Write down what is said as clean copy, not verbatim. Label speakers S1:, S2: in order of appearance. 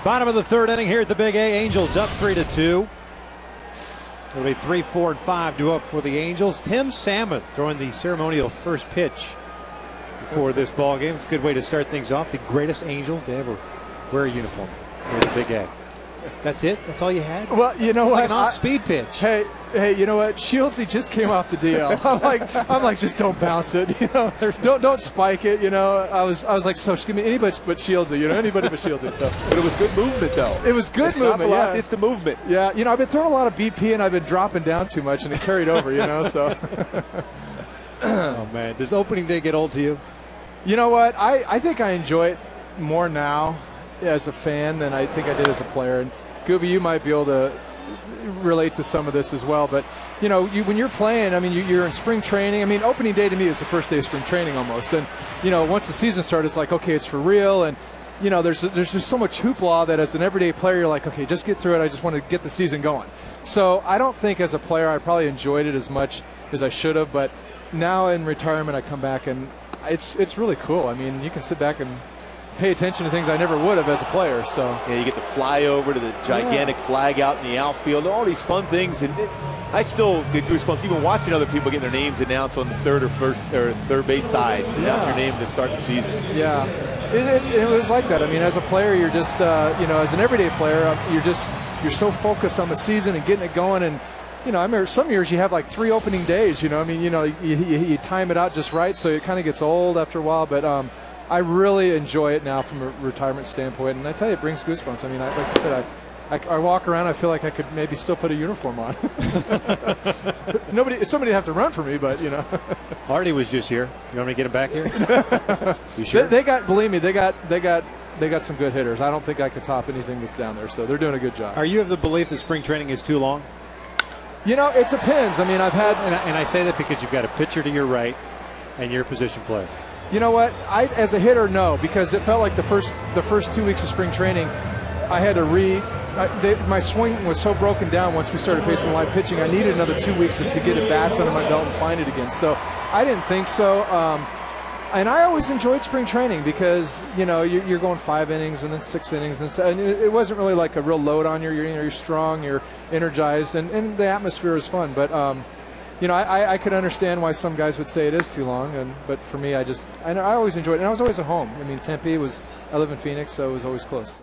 S1: Bottom of the third inning here at the Big A. Angels up 3-2. It'll be 3, 4, and 5 due up for the Angels. Tim Salmon throwing the ceremonial first pitch before this ball game. It's a good way to start things off. The greatest Angels to ever wear a uniform here at the Big A. That's it? That's all you had?
S2: Well, you know
S1: it's
S2: what?
S1: Like an off-speed pitch.
S2: Hey, you know what? Shieldsy just came off the DL. I'm like, just don't bounce it. You know, don't spike it. You know, I was like, so give me anybody but Shieldsy. You know, anybody but Shieldsy. So,
S3: but it was good movement, though.
S2: It was good movement.
S3: Not the it's the movement.
S2: Yeah, you know, I've been throwing a lot of BP and I've been dropping down too much, and it carried over. You know, so.
S1: Oh man, does opening day get old to you?
S2: You know what? I think I enjoy it more now as a fan than I think I did as a player. And Gooby, you might be able to relate to some of this as well. But, you know, when you're playing, I mean, you're in spring training. I mean, opening day to me is the first day of spring training almost. And, you know, once the season starts, it's like, okay, it's for real. And, you know, there's just so much hoopla that as an everyday player, you're like, okay, just get through it. I just want to get the season going. So I don't think as a player I probably enjoyed it as much as I should have. But now in retirement, I come back and it's really cool. I mean, you can sit back and pay attention to things I never would have as a player. So
S3: yeah, you get the flyover to the gigantic flag out in the outfield, all these fun things, and I still get goosebumps even watching other people get their names announced on the third or third base side. Announce your name to start the season.
S2: Yeah, it was like that. I mean, as a player, you're just you know, as an everyday player, you're so focused on the season and getting it going. And you know, I remember some years you have like 3 opening days. You know, I mean, you know, you time it out just right, so it kind of gets old after a while. But I really enjoy it now from a retirement standpoint, and I tell you, it brings goosebumps. I mean, like I said, I walk around, I feel like I could maybe still put a uniform on. Somebody have to run for me, but you know.
S1: Hardy was just here. You want me to get him back here? You sure?
S2: Believe me, they got some good hitters. I don't think I could top anything that's down there, so they're doing a good job.
S1: Are you of the belief that spring training is too long?
S2: You know, it depends. I mean, I've had,
S1: and I say that because you've got a pitcher to your right, and you're a position player.
S2: You know what? As a hitter, no, because it felt like the first 2 weeks of spring training, I had to my swing was so broken down once we started facing live pitching. I needed another 2 weeks to get at bats under my belt and find it again. So I didn't think so. And I always enjoyed spring training because, you know, you're going 5 innings and then 6 innings. And it wasn't really like a real load on you. You're strong, you're energized, and the atmosphere is fun. But, you know, I could understand why some guys would say it is too long. But for me, I always enjoyed it. And I was always at home. I mean, I live in Phoenix, so it was always close.